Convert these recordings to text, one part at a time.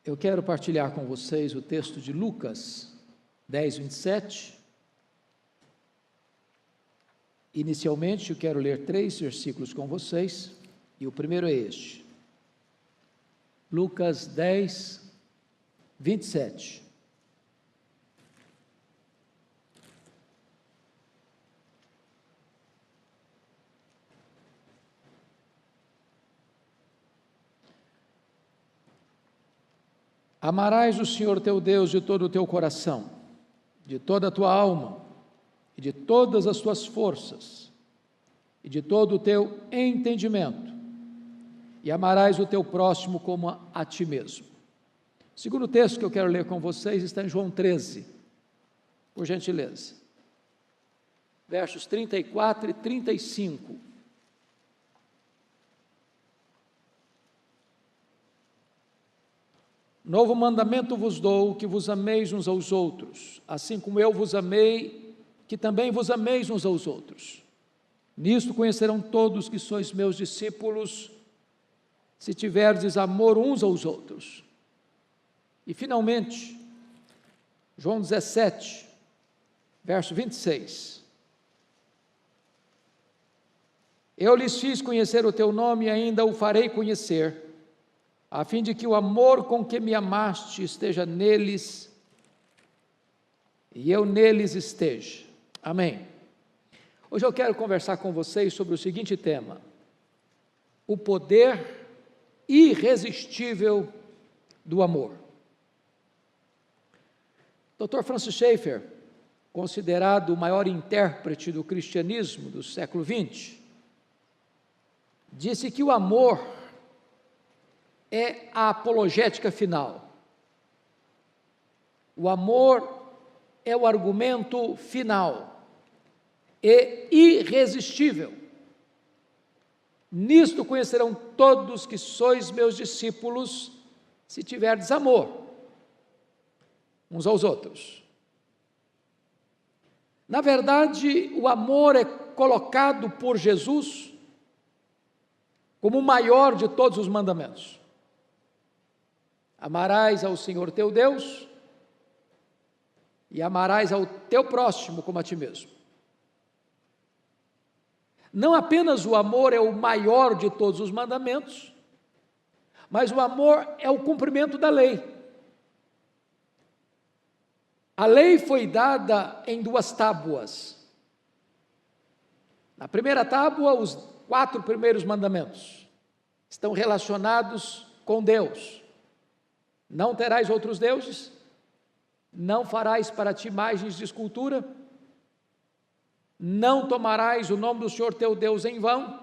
Eu quero partilhar com vocês o texto de Lucas 10, 27. Inicialmente, eu quero ler 3 versículos com vocês, e o primeiro é este. Lucas 10, 27. Amarás o Senhor teu Deus de todo o teu coração, de toda a tua alma, e de todas as tuas forças, e de todo o teu entendimento, e amarás o teu próximo como a ti mesmo. O segundo texto que eu quero ler com vocês está em João 13, por gentileza, versos 34 e 35. Novo mandamento vos dou, que vos ameis uns aos outros, assim como eu vos amei, que também vos ameis uns aos outros. Nisto conhecerão todos que sois meus discípulos, se tiverdes amor uns aos outros. E finalmente, João 17, verso 26. Eu lhes fiz conhecer o teu nome e ainda o farei conhecer, a fim de que o amor com que me amaste esteja neles e eu neles esteja. Amém. Hoje eu quero conversar com vocês sobre o seguinte tema: o poder irresistível do amor. Dr. Francis Schaeffer, considerado o maior intérprete do cristianismo do século XX, disse que o amor é a apologética final. O amor é o argumento final e irresistível. Nisto conhecerão todos que sois meus discípulos, se tiverdes amor uns aos outros. Na verdade, o amor é colocado por Jesus como o maior de todos os mandamentos. Amarás ao Senhor teu Deus e amarás ao teu próximo como a ti mesmo. Não apenas o amor é o maior de todos os mandamentos, mas o amor é o cumprimento da lei. A lei foi dada em 2 tábuas. Na primeira tábua, os 4 primeiros mandamentos estão relacionados com Deus. Não terás outros deuses, não farás para ti imagens de escultura, não tomarás o nome do Senhor teu Deus em vão,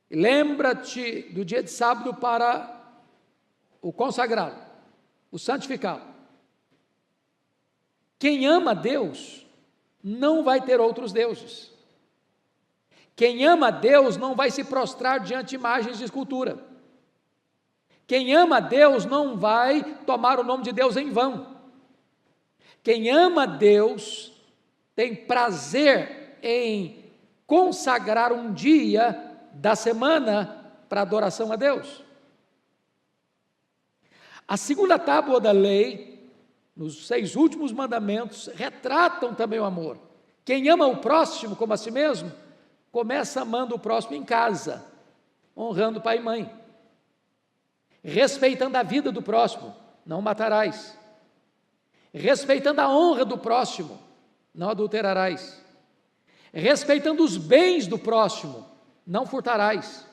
lembra-te do dia de sábado para o consagrá-lo, o santificá-lo. Quem ama a Deus não vai ter outros deuses. Quem ama a Deus não vai se prostrar diante de imagens de escultura. Quem ama a Deus não vai tomar o nome de Deus em vão. Quem ama a Deus tem prazer em consagrar um dia da semana para adoração a Deus. A segunda tábua da lei, nos 6 últimos mandamentos, retratam também o amor. Quem ama o próximo como a si mesmo, começa amando o próximo em casa, honrando pai e mãe, respeitando a vida do próximo, não matarás, respeitando a honra do próximo, não adulterarás, respeitando os bens do próximo, não furtarás,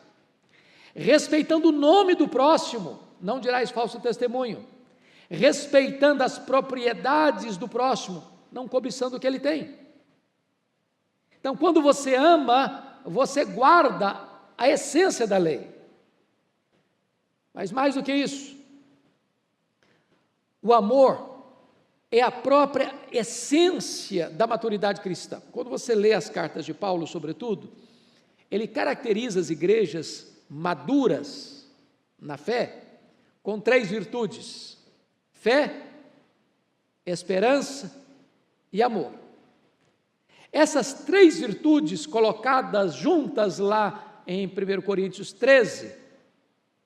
respeitando o nome do próximo, não dirás falso testemunho, respeitando as propriedades do próximo, não cobiçando o que ele tem. Então, quando você ama, você guarda a essência da lei. Mas mais do que isso, o amor é a própria essência da maturidade cristã. Quando você lê as cartas de Paulo, sobretudo, ele caracteriza as igrejas maduras na fé com 3 virtudes: fé, esperança e amor. Essas 3 virtudes colocadas juntas lá em 1 Coríntios 13,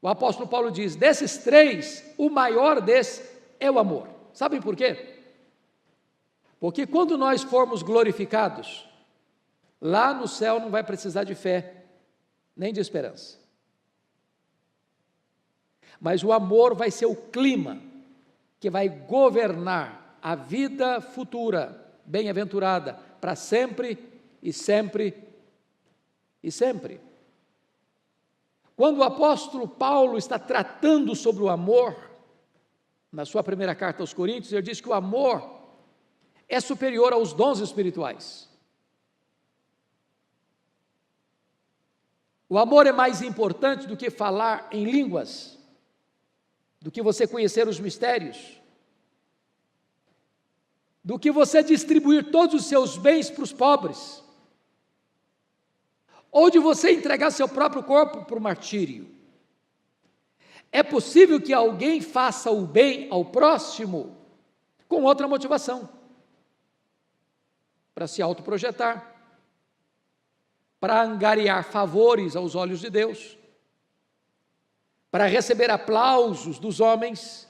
O apóstolo Paulo diz: desses três, o maior desses é o amor. Sabem por quê? Porque quando nós formos glorificados, lá no céu não vai precisar de fé, nem de esperança. Mas o amor vai ser o clima que vai governar a vida futura, bem-aventurada, para sempre e sempre e sempre. Quando o apóstolo Paulo está tratando sobre o amor, na sua primeira carta aos Coríntios, ele diz que o amor é superior aos dons espirituais. O amor é mais importante do que falar em línguas, do que você conhecer os mistérios, do que você distribuir todos os seus bens para os pobres, ou de você entregar seu próprio corpo para o martírio. É possível que alguém faça o bem ao próximo com outra motivação, para se autoprojetar, para angariar favores aos olhos de Deus, para receber aplausos dos homens.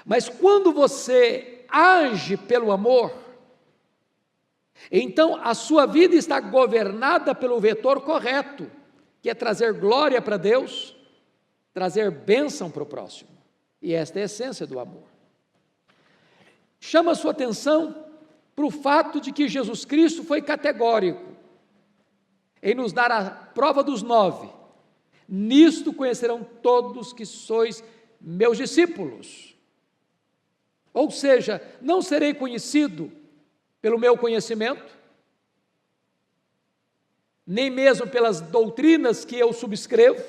Mas quando você age pelo amor, então a sua vida está governada pelo vetor correto, que é trazer glória para Deus, trazer bênção para o próximo. E esta é a essência do amor. Chama a sua atenção para o fato de que Jesus Cristo foi categórico em nos dar a prova dos 9. Nisto conhecerão todos que sois meus discípulos. Ou seja, não serei conhecido pelo meu conhecimento, nem mesmo pelas doutrinas que eu subscrevo,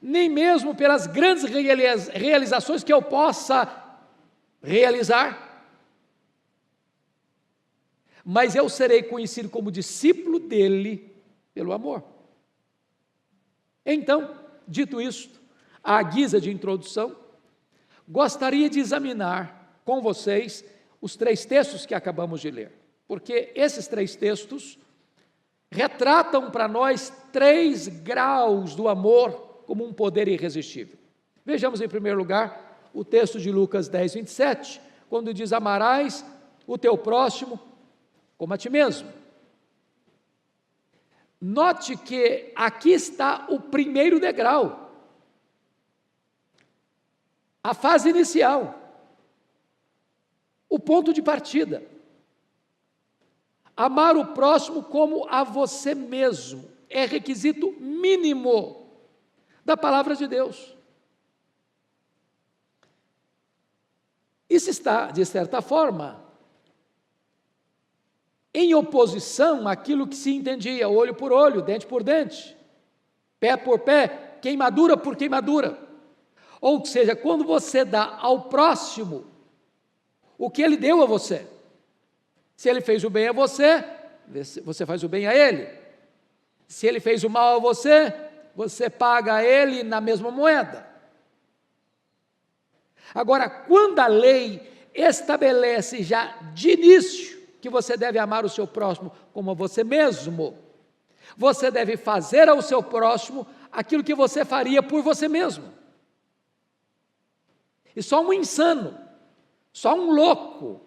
nem mesmo pelas grandes realizações que eu possa realizar, mas eu serei conhecido como discípulo dele pelo amor. Então, dito isto, à guisa de introdução, gostaria de examinar com vocês os 3 textos que acabamos de ler, porque esses 3 textos retratam para nós 3 graus do amor como um poder irresistível. Vejamos em primeiro lugar o texto de Lucas 10, 27, quando diz: amarás o teu próximo como a ti mesmo. Note que aqui está o primeiro degrau, a fase inicial, o ponto de partida. Amar o próximo como a você mesmo é requisito mínimo da palavra de Deus. Isso está, de certa forma, em oposição àquilo que se entendia olho por olho, dente por dente, pé por pé, queimadura por queimadura. Ou seja, quando você dá ao próximo o que ele deu a você, se ele fez o bem a você, você faz o bem a ele. Se ele fez o mal a você, você paga a ele na mesma moeda. Agora, quando a lei estabelece já de início que você deve amar o seu próximo como a você mesmo, você deve fazer ao seu próximo aquilo que você faria por você mesmo. E só um insano, só um louco,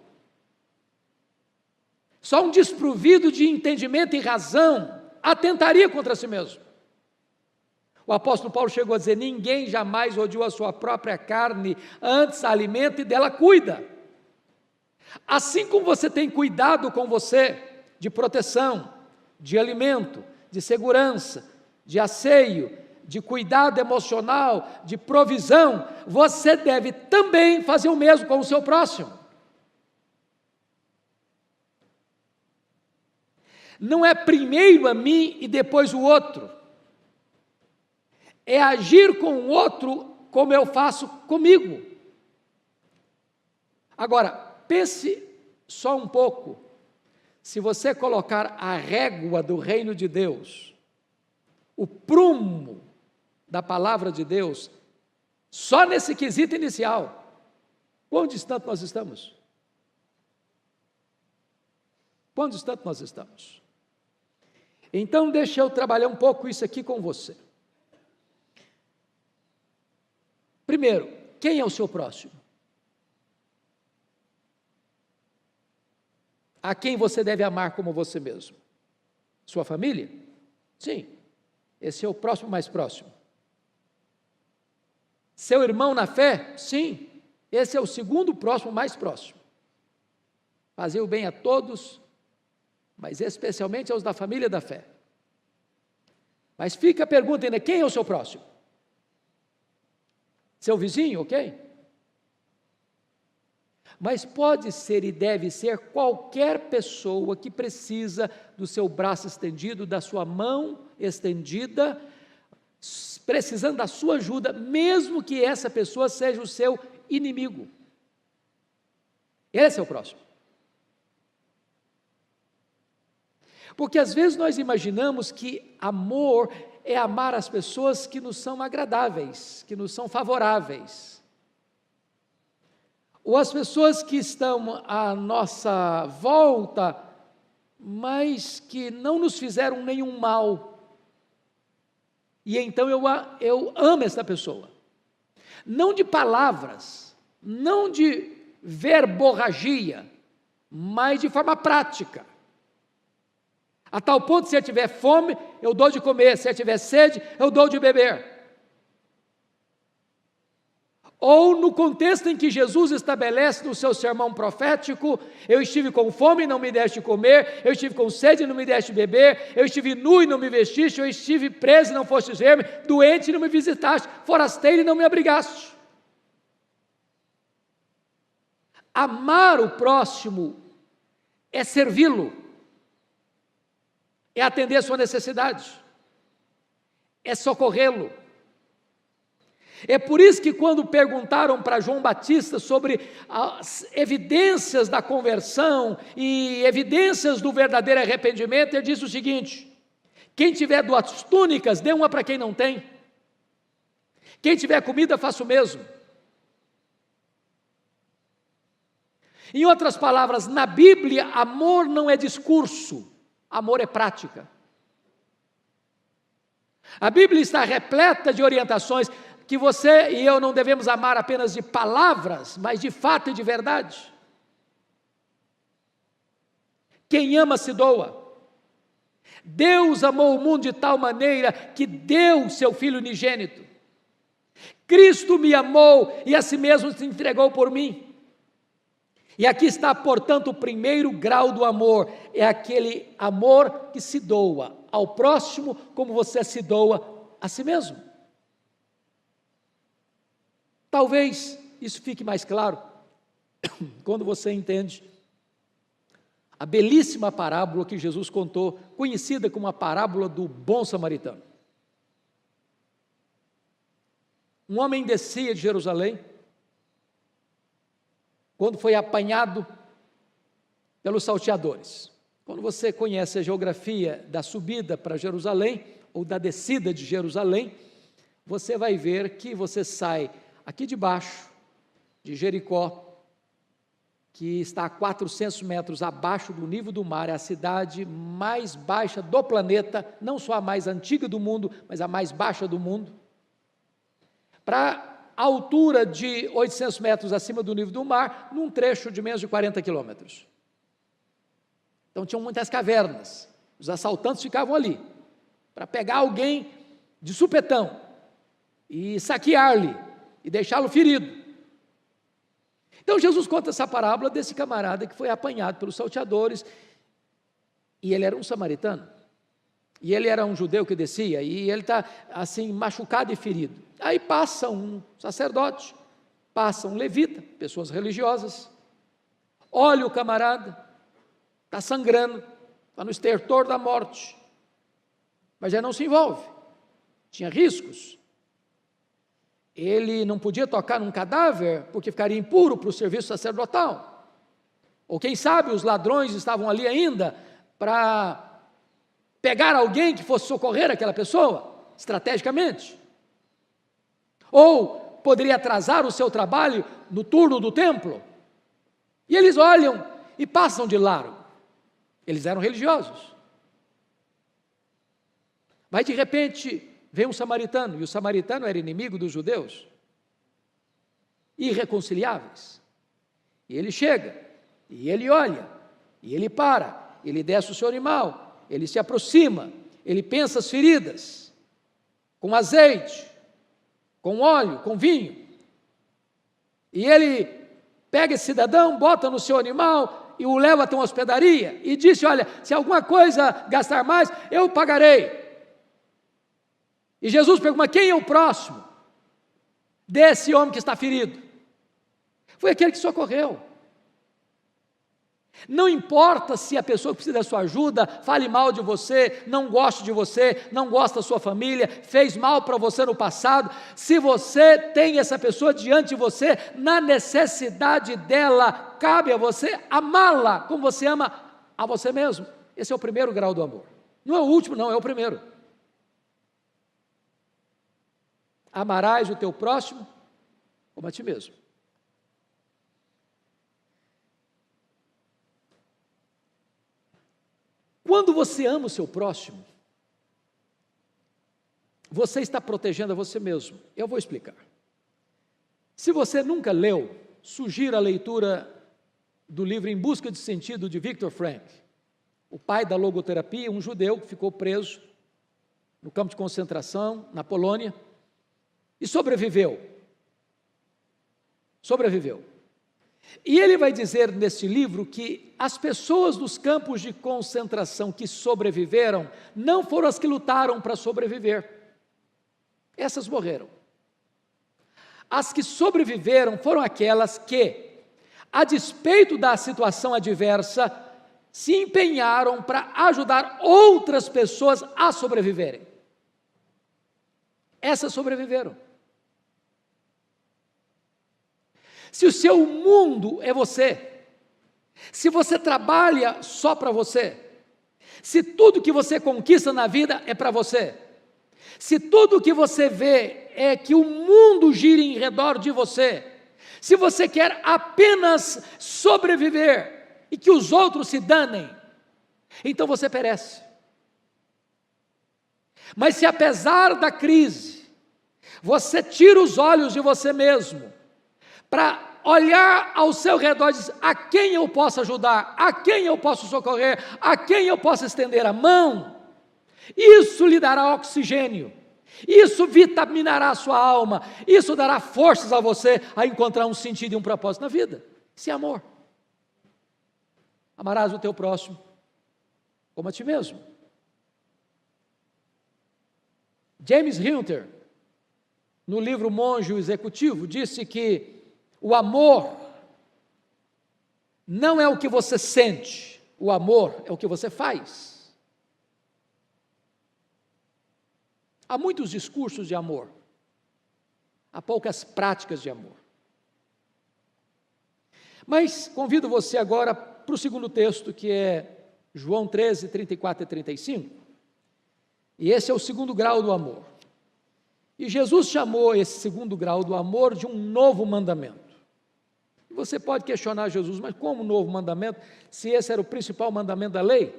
só um desprovido de entendimento e razão atentaria contra si mesmo. O apóstolo Paulo chegou a dizer: ninguém jamais odiou a sua própria carne, antes a alimenta e dela cuida. Assim como você tem cuidado com você, de proteção, de alimento, de segurança, de asseio, de cuidado emocional, de provisão, você deve também fazer o mesmo com o seu próximo. Não é primeiro a mim e depois o outro. É agir com o outro como eu faço comigo. Agora, pense só um pouco, se você colocar a régua do reino de Deus, o prumo da palavra de Deus, só nesse quesito inicial, quão distante nós estamos? Quão distante nós estamos? Então, deixa eu trabalhar um pouco isso aqui com você. Primeiro, quem é o seu próximo? A quem você deve amar como você mesmo? Sua família? Sim, esse é o próximo mais próximo. Seu irmão na fé? Sim, esse é o segundo próximo mais próximo. Fazer o bem a todos, mas especialmente aos da família da fé. Mas fica a pergunta ainda, quem é o seu próximo? Seu vizinho, ok? Mas pode ser e deve ser qualquer pessoa que precisa do seu braço estendido, da sua mão estendida, precisando da sua ajuda, mesmo que essa pessoa seja o seu inimigo. Esse é o próximo. Porque às vezes nós imaginamos que amor é amar as pessoas que nos são agradáveis, que nos são favoráveis. Ou as pessoas que estão à nossa volta, mas que não nos fizeram nenhum mal. E então eu amo essa pessoa. Não de palavras, não de verborragia, mas de forma prática. A tal ponto, se eu tiver fome, eu dou de comer, se eu tiver sede, eu dou de beber. Ou no contexto em que Jesus estabelece no seu sermão profético, eu estive com fome e não me deste comer, eu estive com sede e não me deste beber, eu estive nu e não me vestiste, eu estive preso e não fostes ver-me, doente e não me visitaste, forasteiro e não me abrigaste. Amar o próximo é servi-lo, é atender a sua necessidade, é socorrê-lo. É por isso que quando perguntaram para João Batista sobre as evidências da conversão e evidências do verdadeiro arrependimento, ele disse o seguinte: quem tiver 2 túnicas, dê uma para quem não tem. Quem tiver comida, faça o mesmo. Em outras palavras, na Bíblia, amor não é discurso, amor é prática. A Bíblia está repleta de orientações que você e eu não devemos amar apenas de palavras, mas de fato e de verdade. Quem ama se doa. Deus amou o mundo de tal maneira que deu seu Filho unigênito. Cristo me amou e a si mesmo se entregou por mim. E aqui está, portanto, o primeiro grau do amor, é aquele amor que se doa ao próximo como você se doa a si mesmo. Talvez isso fique mais claro quando você entende a belíssima parábola que Jesus contou, conhecida como a parábola do bom samaritano. Um homem descia de Jerusalém, quando foi apanhado pelos salteadores. Quando você conhece a geografia da subida para Jerusalém, ou da descida de Jerusalém, você vai ver que você sai aqui de baixo, de Jericó, que está a 400 metros abaixo do nível do mar, é a cidade mais baixa do planeta, não só a mais antiga do mundo, mas a mais baixa do mundo, para a altura de 800 metros acima do nível do mar, num trecho de menos de 40 quilômetros. Então tinham muitas cavernas, os assaltantes ficavam ali, para pegar alguém de supetão, e saquear-lhe, e deixá-lo ferido. Então Jesus conta essa parábola desse camarada que foi apanhado pelos salteadores, e ele era um samaritano, e ele era um judeu que descia, e ele está assim machucado e ferido. Aí passa um sacerdote, passa um levita, pessoas religiosas, olha o camarada, está sangrando, está no estertor da morte, mas já não se envolve, tinha riscos. Ele não podia tocar num cadáver, porque ficaria impuro para o serviço sacerdotal. Ou quem sabe os ladrões estavam ali ainda para pegar alguém que fosse socorrer aquela pessoa, estrategicamente. Ou poderia atrasar o seu trabalho no turno do templo. E eles olham e passam de largo. Eles eram religiosos. Mas de repente vem um samaritano, e o samaritano era inimigo dos judeus, irreconciliáveis. E ele chega, e ele olha, e ele para, ele desce o seu animal, ele se aproxima, ele pensa as feridas, com azeite, com óleo, com vinho. E ele pega esse cidadão, bota no seu animal e o leva até uma hospedaria e disse: olha, se alguma coisa gastar mais, eu pagarei. E Jesus pergunta: mas quem é o próximo desse homem que está ferido? Foi aquele que socorreu. Não importa se a pessoa que precisa da sua ajuda fale mal de você, não goste de você, não gosta da sua família, fez mal para você no passado, se você tem essa pessoa diante de você, na necessidade dela, cabe a você amá-la como você ama a você mesmo. Esse é o primeiro grau do amor. Não é o último, não, é o primeiro. Amarás o teu próximo como a ti mesmo. Quando você ama o seu próximo, você está protegendo a você mesmo. Eu vou explicar. Se você nunca leu, sugiro a leitura do livro Em Busca de Sentido, de Viktor Frankl, o pai da logoterapia, um judeu que ficou preso no campo de concentração, na Polônia, e sobreviveu. E ele vai dizer neste livro que as pessoas dos campos de concentração que sobreviveram não foram as que lutaram para sobreviver. Essas morreram. As que sobreviveram foram aquelas que, a despeito da situação adversa, se empenharam para ajudar outras pessoas a sobreviverem. Essas sobreviveram. Se o seu mundo é você, se você trabalha só para você, se tudo que você conquista na vida é para você, se tudo que você vê é que o mundo gira em redor de você, se você quer apenas sobreviver e que os outros se danem, então você perece. Mas se apesar da crise, você tira os olhos de você mesmo, para olhar ao seu redor e dizer: a quem eu posso ajudar, a quem eu posso socorrer, a quem eu posso estender a mão, isso lhe dará oxigênio, isso vitaminará a sua alma, isso dará forças a você a encontrar um sentido e um propósito na vida. Isso é amor. Amarás o teu próximo como a ti mesmo. James Hunter, no livro Monge o Executivo, disse que o amor não é o que você sente, o amor é o que você faz. Há muitos discursos de amor, há poucas práticas de amor. Mas convido você agora para o segundo texto, que é João 13, 34 e 35. E esse é o segundo grau do amor. E Jesus chamou esse segundo grau do amor de um novo mandamento. Você pode questionar Jesus: mas como novo mandamento, se esse era o principal mandamento da lei?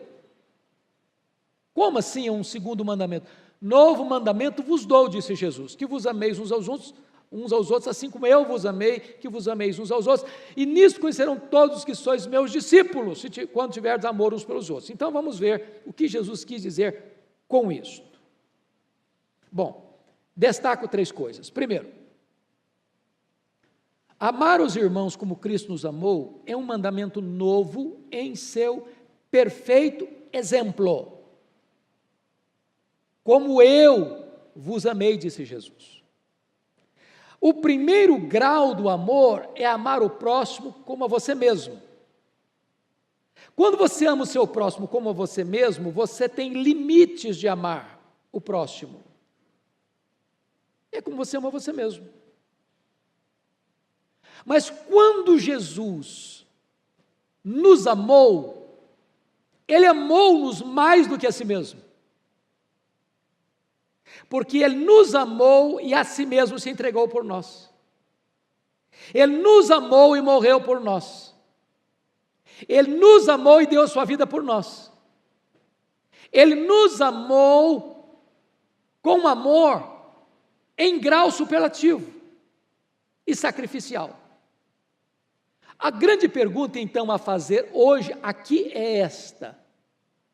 Como assim é um segundo mandamento? Novo mandamento vos dou, disse Jesus, que vos ameis uns aos outros, assim como eu vos amei, que vos ameis uns aos outros, e nisto conhecerão todos que sois meus discípulos, quando tiverdes amor uns pelos outros. Então vamos ver o que Jesus quis dizer com isso. Bom, destaco 3 coisas. Primeiro, amar os irmãos como Cristo nos amou é um mandamento novo em seu perfeito exemplo. Como eu vos amei, disse Jesus. O primeiro grau do amor é amar o próximo como a você mesmo. Quando você ama o seu próximo como a você mesmo, você tem limites de amar o próximo. É como você ama você mesmo. Mas quando Jesus nos amou, Ele amou-nos mais do que a si mesmo. Porque Ele nos amou e a si mesmo se entregou por nós. Ele nos amou e morreu por nós. Ele nos amou e deu sua vida por nós. Ele nos amou com amor em grau superlativo e sacrificial. A grande pergunta, então, a fazer hoje aqui é esta: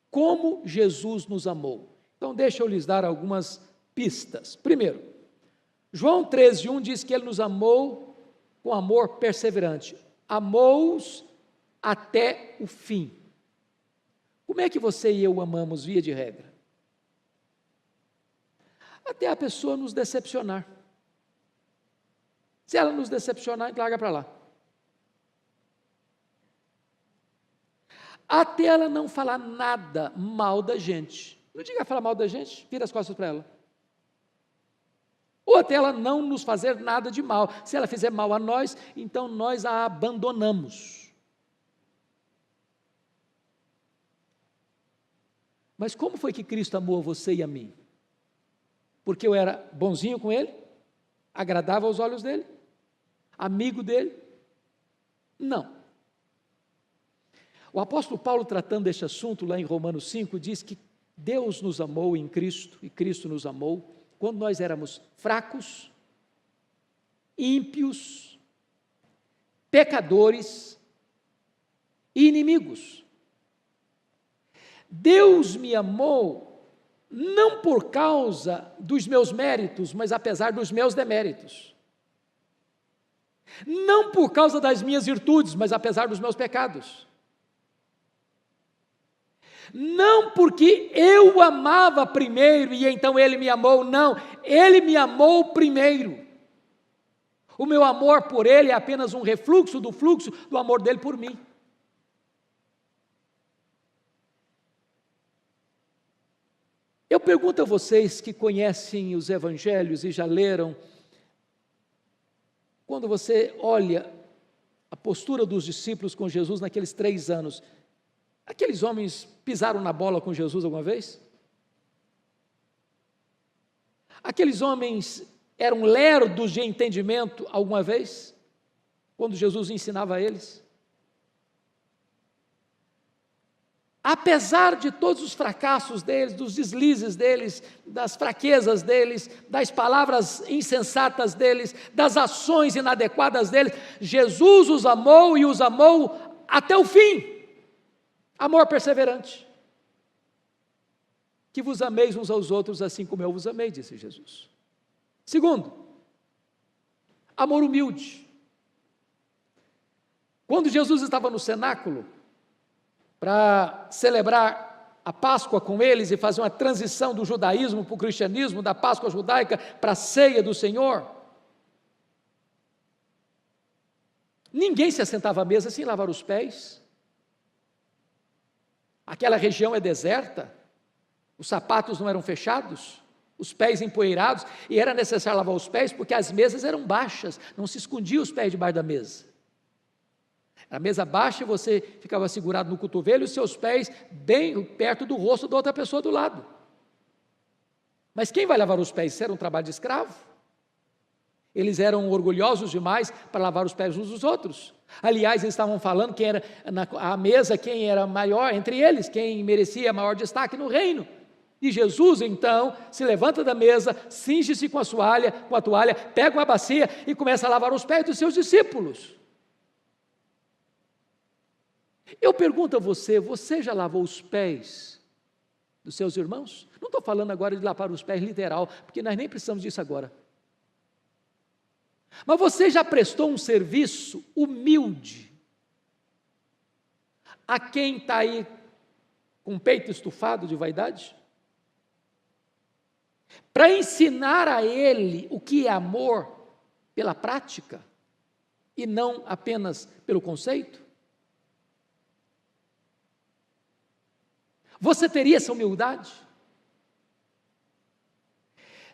como Jesus nos amou? Então, deixa eu lhes dar algumas pistas. Primeiro, João 13:1 diz que Ele nos amou com amor perseverante. Amou-os até o fim. Como é que você e eu amamos, via de regra? Até a pessoa nos decepcionar. Se ela nos decepcionar, a gente larga para lá. Até ela não falar nada mal da gente. Não diga falar mal da gente, vira as costas para ela. Ou até ela não nos fazer nada de mal. Se ela fizer mal a nós, então nós a abandonamos. Mas como foi que Cristo amou a você e a mim? Porque eu era bonzinho com Ele? Agradava aos olhos dEle? Amigo dEle? Não. O apóstolo Paulo, tratando deste assunto lá em Romanos 5, diz que Deus nos amou em Cristo, e Cristo nos amou, quando nós éramos fracos, ímpios, pecadores e inimigos. Deus me amou não por causa dos meus méritos, mas apesar dos meus deméritos. Não por causa das minhas virtudes, mas apesar dos meus pecados. Não porque eu amava primeiro e então Ele me amou, não, Ele me amou primeiro. O meu amor por Ele é apenas um refluxo do fluxo do amor dEle por mim. Eu pergunto a vocês que conhecem os evangelhos e já leram, quando você olha a postura dos discípulos com Jesus naqueles 3 anos, aqueles homens pisaram na bola com Jesus alguma vez? Aqueles homens eram lerdos de entendimento alguma vez? Quando Jesus ensinava a eles? Apesar de todos os fracassos deles, dos deslizes deles, das fraquezas deles, das palavras insensatas deles, das ações inadequadas deles, Jesus os amou e os amou até o fim. Amor perseverante. Que vos ameis uns aos outros assim como eu vos amei, disse Jesus. Segundo, amor humilde. Quando Jesus estava no cenáculo, para celebrar a Páscoa com eles e fazer uma transição do judaísmo para o cristianismo, da Páscoa judaica para a ceia do Senhor, ninguém se assentava à mesa sem lavar os pés. Aquela região é deserta, os sapatos não eram fechados, os pés empoeirados, e era necessário lavar os pés porque as mesas eram baixas, não se escondia os pés debaixo da mesa. A mesa baixa, você ficava segurado no cotovelo e os seus pés bem perto do rosto da outra pessoa do lado. Mas quem vai lavar os pés? Isso era um trabalho de escravo. Eles eram orgulhosos demais para lavar os pés uns dos outros. Aliás, eles estavam falando quem era a mesa, quem era maior entre eles, quem merecia maior destaque no reino. E Jesus, então, se levanta da mesa, cinge-se com a toalha, pega uma bacia e começa a lavar os pés dos seus discípulos. Eu pergunto a você, você já lavou os pés dos seus irmãos? Não estou falando agora de lavar os pés literal, porque nós nem precisamos disso agora. Mas você já prestou um serviço humilde a quem está aí com o peito estufado de vaidade? Para ensinar a ele o que é amor pela prática e não apenas pelo conceito? Você teria essa humildade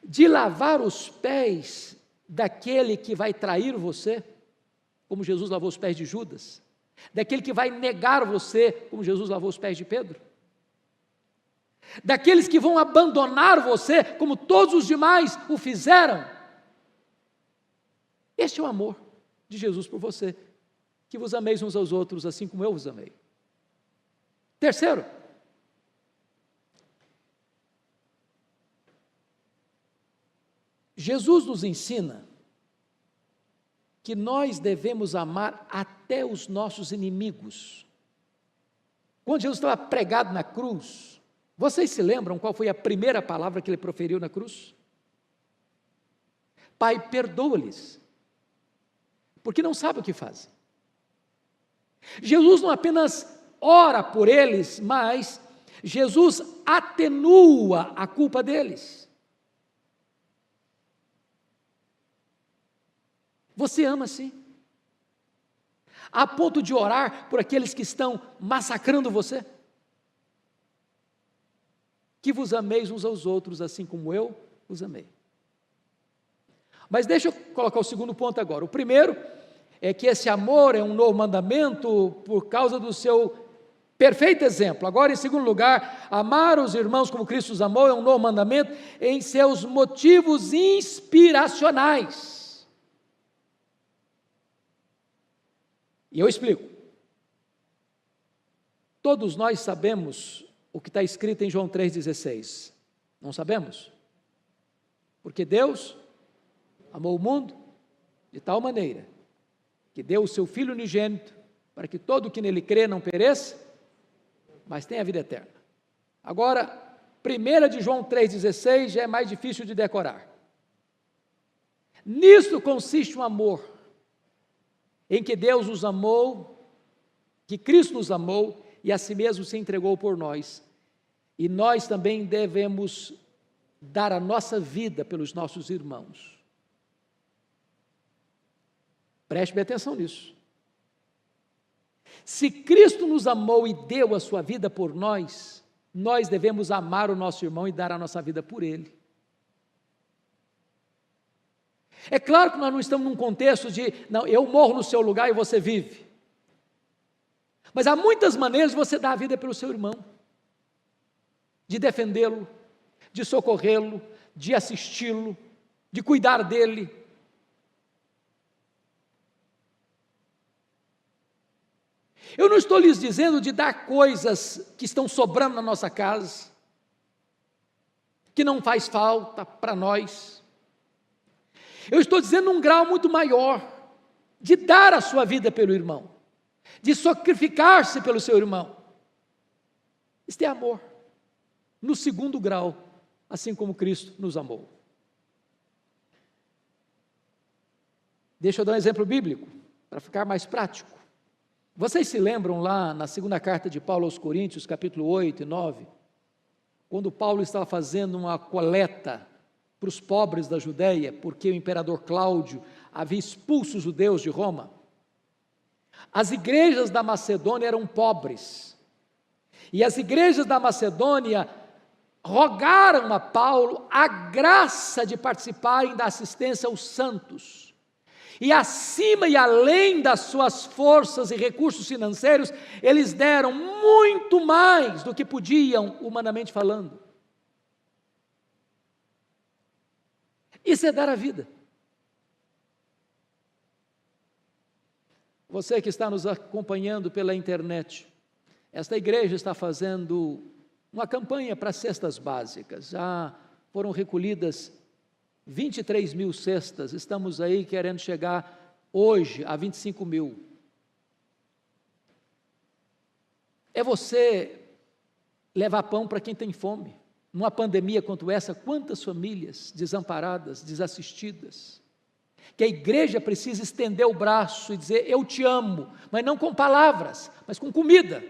de lavar os pés daquele que vai trair você, como Jesus lavou os pés de Judas, daquele que vai negar você, como Jesus lavou os pés de Pedro, daqueles que vão abandonar você, como todos os demais o fizeram? Este é o amor de Jesus por você, que vos ameis uns aos outros, assim como eu vos amei. Terceiro, Jesus nos ensina que nós devemos amar até os nossos inimigos. Quando Jesus estava pregado na cruz, vocês se lembram qual foi a primeira palavra que ele proferiu na cruz? Pai, perdoa-lhes, porque não sabem o que fazem. Jesus não apenas ora por eles, mas Jesus atenua a culpa deles. Você ama sim, a ponto de orar por aqueles que estão massacrando você? Que vos ameis uns aos outros, assim como eu os amei. Mas deixa eu colocar o segundo ponto agora. O primeiro é que esse amor é um novo mandamento por causa do seu perfeito exemplo. Agora, em segundo lugar, amar os irmãos como Cristo os amou é um novo mandamento em seus motivos inspiracionais. E eu explico. Todos nós sabemos o que está escrito em João 3,16. Não sabemos? Porque Deus amou o mundo de tal maneira que deu o seu Filho unigênito para que todo o que nele crê não pereça, mas tenha a vida eterna. Agora, 1 de João 3,16 já é mais difícil de decorar. Nisto consiste o amor, em que Deus nos amou, que Cristo nos amou e a si mesmo se entregou por nós. E nós também devemos dar a nossa vida pelos nossos irmãos. Preste bem atenção nisso. Se Cristo nos amou e deu a sua vida por nós, nós devemos amar o nosso irmão e dar a nossa vida por ele. É claro que nós não estamos num contexto de, não, eu morro no seu lugar e você vive. Mas há muitas maneiras de você dar a vida pelo seu irmão. De defendê-lo, de socorrê-lo, de assisti-lo, de cuidar dele. Eu não estou lhes dizendo de dar coisas que estão sobrando na nossa casa, que não faz falta para nós. Eu estou dizendo um grau muito maior, de dar a sua vida pelo irmão, de sacrificar-se pelo seu irmão. Isto é amor, no segundo grau, assim como Cristo nos amou. Deixa eu dar um exemplo bíblico, para ficar mais prático. Vocês se lembram lá na segunda carta de Paulo aos Coríntios, capítulo 8 e 9, quando Paulo estava fazendo uma coleta para os pobres da Judéia, porque o imperador Cláudio havia expulso os judeus de Roma? As igrejas da Macedônia eram pobres, e as igrejas da Macedônia rogaram a Paulo a graça de participarem da assistência aos santos, e acima e além das suas forças e recursos financeiros, eles deram muito mais do que podiam, humanamente falando. Isso é dar a vida. Você que está nos acompanhando pela internet, esta igreja está fazendo uma campanha para cestas básicas. Já foram recolhidas 23 mil cestas, estamos aí querendo chegar hoje a 25 mil. É você levar pão para quem tem fome. Numa pandemia quanto essa, quantas famílias desamparadas, desassistidas, que a igreja precisa estender o braço e dizer, eu te amo, mas não com palavras, mas com comida.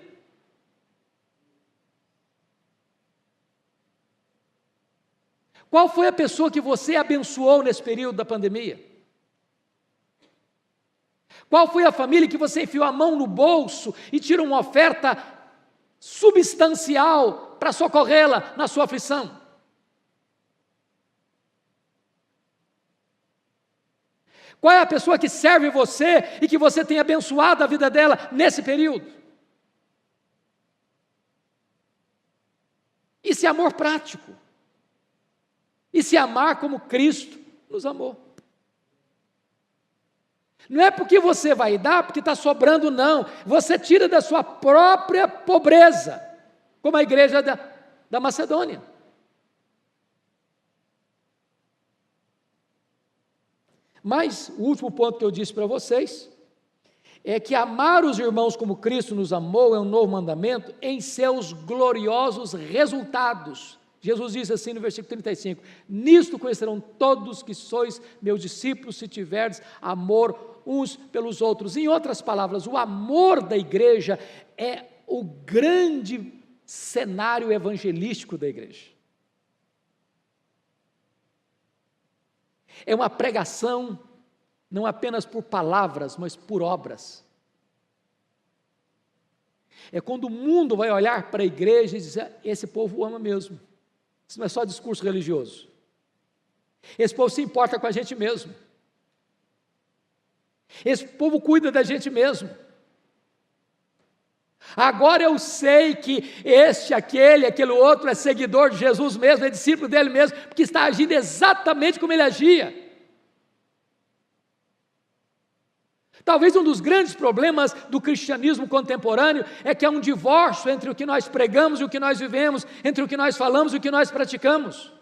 Qual foi a pessoa que você abençoou nesse período da pandemia? Qual foi a família que você enfiou a mão no bolso e tirou uma oferta substancial para socorrê-la na sua aflição? Qual é a pessoa que serve você e que você tem abençoado a vida dela nesse período? Isso é amor prático. E se amar como Cristo nos amou. Não é porque você vai dar, porque está sobrando, não. Você tira da sua própria pobreza, como a igreja da Macedônia. Mas o último ponto que eu disse para vocês é que amar os irmãos como Cristo nos amou é um novo mandamento em seus gloriosos resultados. Jesus diz assim no versículo 35: nisto conhecerão todos que sois meus discípulos, se tiverdes amor uns pelos outros. Em outras palavras, o amor da igreja é o grande cenário evangelístico da igreja. É uma pregação não apenas por palavras, mas por obras. É quando o mundo vai olhar para a igreja e dizer: esse povo ama mesmo. Isso não é só discurso religioso. Esse povo se importa com a gente mesmo. Esse povo cuida da gente mesmo. Agora eu sei que aquele outro é seguidor de Jesus mesmo, é discípulo dele mesmo, porque está agindo exatamente como ele agia. Talvez um dos grandes problemas do cristianismo contemporâneo é que há um divórcio entre o que nós pregamos e o que nós vivemos, entre o que nós falamos e o que nós praticamos.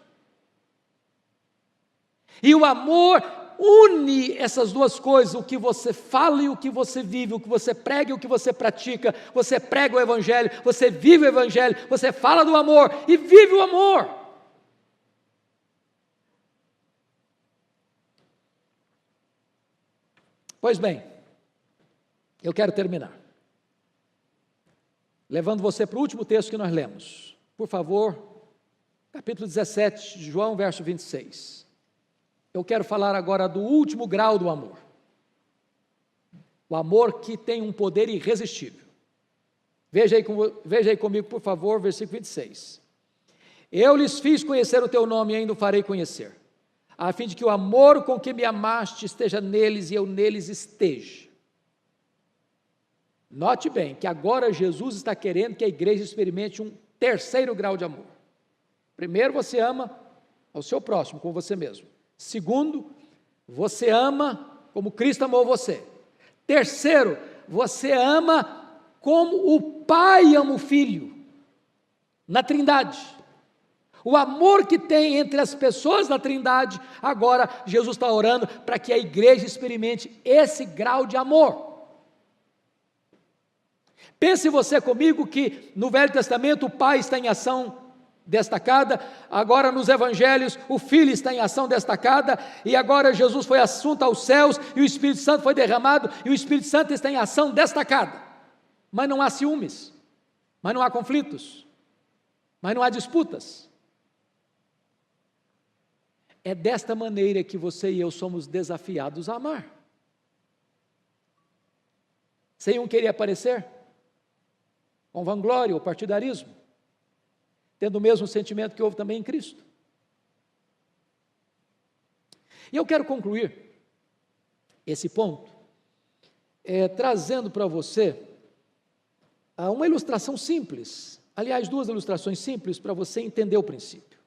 E o amor une essas duas coisas, o que você fala e o que você vive, o que você prega e o que você pratica. Você prega o Evangelho, você vive o Evangelho, você fala do amor e vive o amor. Pois bem, eu quero terminar levando você para o último texto que nós lemos. Por favor, capítulo 17 de João, verso 26. Eu quero falar agora do último grau do amor. O amor que tem um poder irresistível. Veja aí comigo, por favor, versículo 26. Eu lhes fiz conhecer o teu nome e ainda o farei conhecer, a fim de que o amor com que me amaste esteja neles e eu neles esteja. Note bem que agora Jesus está querendo que a igreja experimente um terceiro grau de amor. Primeiro, você ama ao seu próximo, como você mesmo. Segundo, você ama como Cristo amou você. Terceiro, você ama como o Pai ama o Filho, na Trindade. O amor que tem entre as pessoas da Trindade, agora Jesus está orando para que a igreja experimente esse grau de amor. Pense você comigo que no Velho Testamento o Pai está em ação destacada, agora nos Evangelhos o Filho está em ação destacada, e agora Jesus foi assunto aos céus, e o Espírito Santo foi derramado, e o Espírito Santo está em ação destacada. Mas não há ciúmes, mas não há conflitos, mas não há disputas. É desta maneira que você e eu somos desafiados a amar. Sem um querer aparecer, com vanglória ou partidarismo, tendo o mesmo sentimento que houve também em Cristo. E eu quero concluir esse ponto, trazendo para você uma ilustração simples, aliás, duas ilustrações simples para você entender o princípio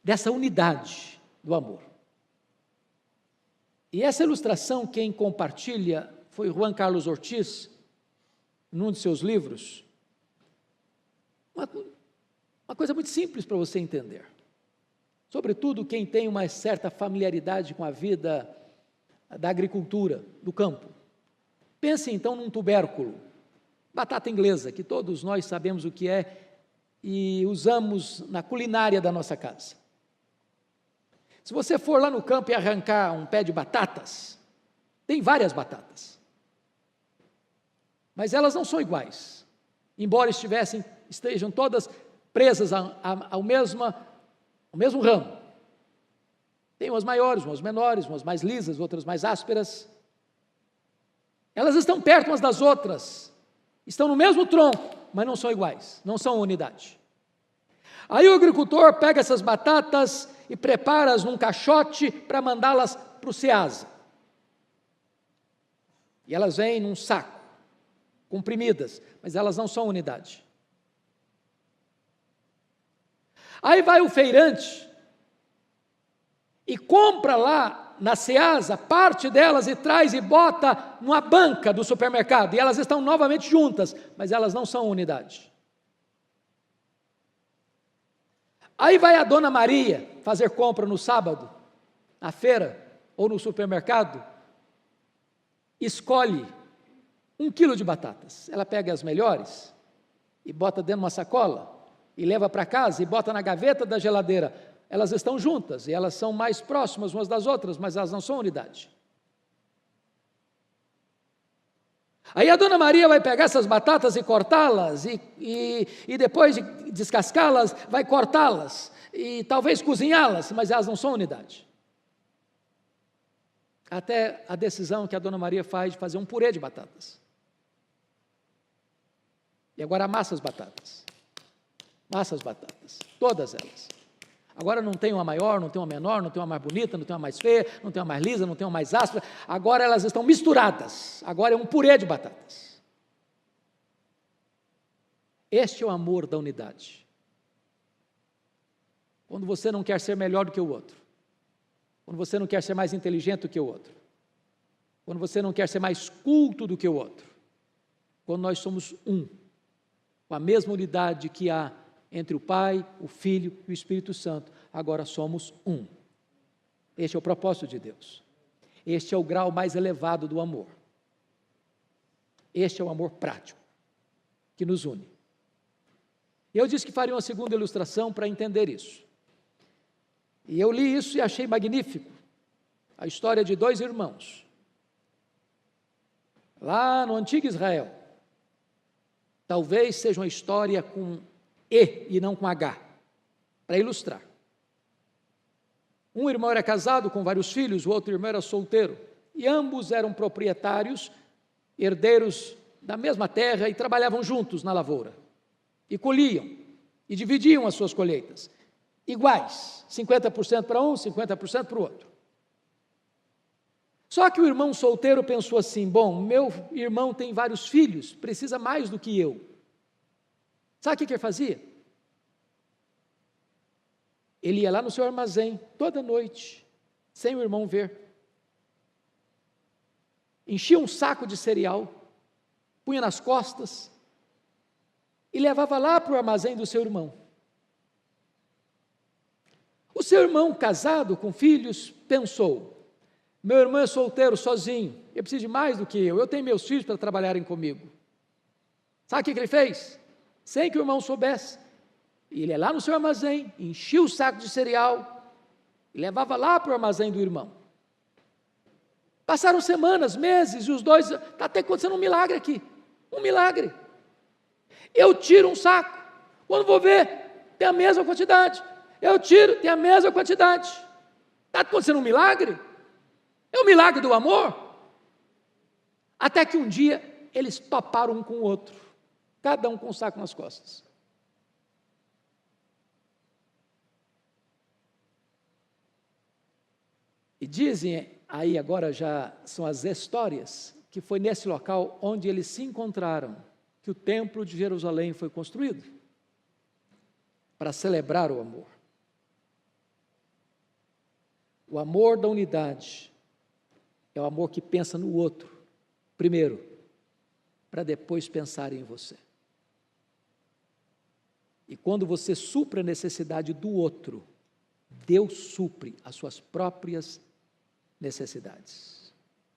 dessa unidade do amor. E essa ilustração quem compartilha foi Juan Carlos Ortiz, num de seus livros. Uma coisa muito simples para você entender, sobretudo quem tem uma certa familiaridade com a vida da agricultura, do campo. Pense então num tubérculo, batata inglesa, que todos nós sabemos o que é e usamos na culinária da nossa casa. Se você for lá no campo e arrancar um pé de batatas, tem várias batatas, mas elas não são iguais, embora estejam todas presas ao mesmo ramo. Tem umas maiores, umas menores, umas mais lisas, outras mais ásperas. Elas estão perto umas das outras, estão no mesmo tronco, mas não são iguais, não são unidade. Aí o agricultor pega essas batatas e prepara-as num caixote para mandá-las para o Ceasa. E elas vêm num saco, comprimidas, mas elas não são unidade. Aí vai o feirante e compra lá na Ceasa parte delas e traz e bota numa banca do supermercado, e elas estão novamente juntas, mas elas não são unidade. Aí vai a dona Maria fazer compra no sábado, na feira ou no supermercado, escolhe 1 quilo de batatas. Ela pega as melhores e bota dentro de uma sacola e leva para casa e bota na gaveta da geladeira. Elas estão juntas e elas são mais próximas umas das outras, mas elas não são unidade. Aí a Dona Maria vai pegar essas batatas e cortá-las, e depois de descascá-las, vai cortá-las, e talvez cozinhá-las, mas elas não são unidade. Até a decisão que a Dona Maria faz de fazer um purê de batatas. E agora amassa as batatas. Massa as batatas, todas elas. Agora não tem uma maior, não tem uma menor, não tem uma mais bonita, não tem uma mais feia, não tem uma mais lisa, não tem uma mais áspera. Agora elas estão misturadas. Agora é um purê de batatas. Este é o amor da unidade. Quando você não quer ser melhor do que o outro. Quando você não quer ser mais inteligente do que o outro. Quando você não quer ser mais culto do que o outro. Quando nós somos um. Com a mesma unidade que há entre o Pai, o Filho e o Espírito Santo, agora somos um. Este é o propósito de Deus. Este é o grau mais elevado do amor. Este é o amor prático, que nos une. Eu disse que faria uma segunda ilustração para entender isso. E eu li isso e achei magnífico. A história de 2 irmãos, lá no antigo Israel. Talvez seja uma história com E não com H, para ilustrar. Um irmão era casado com vários filhos, o outro irmão era solteiro, e ambos eram proprietários, herdeiros da mesma terra, e trabalhavam juntos na lavoura, e colhiam, e dividiam as suas colheitas, iguais, 50% para um, 50% para o outro. Só que o irmão solteiro pensou assim: bom, meu irmão tem vários filhos, precisa mais do que eu. Sabe o que ele fazia? Ele ia lá no seu armazém, toda noite, sem o irmão ver. Enchia um saco de cereal, punha nas costas, e levava lá para o armazém do seu irmão. O seu irmão, casado, com filhos, pensou: meu irmão é solteiro, sozinho, ele precisa de mais do que eu tenho meus filhos para trabalharem comigo. Sabe o que ele fez? Sem que o irmão soubesse, ele ia lá no seu armazém, enchia o saco de cereal, e levava lá para o armazém do irmão. Passaram semanas, meses, e os dois, está até acontecendo um milagre aqui, um milagre. Eu tiro um saco, quando vou ver, tem a mesma quantidade. Eu tiro, tem a mesma quantidade. Está acontecendo um milagre? É o milagre do amor. Até que um dia, eles toparam um com o outro. Cada um com um saco nas costas. E dizem, aí agora já são as histórias, que foi nesse local onde eles se encontraram, que o templo de Jerusalém foi construído, para celebrar o amor. O amor da unidade é o amor que pensa no outro, primeiro, para depois pensar em você. E quando você supre a necessidade do outro, Deus supre as suas próprias necessidades.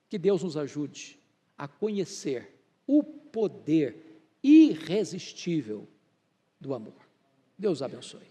Que Deus nos ajude a conhecer o poder irresistível do amor. Deus abençoe.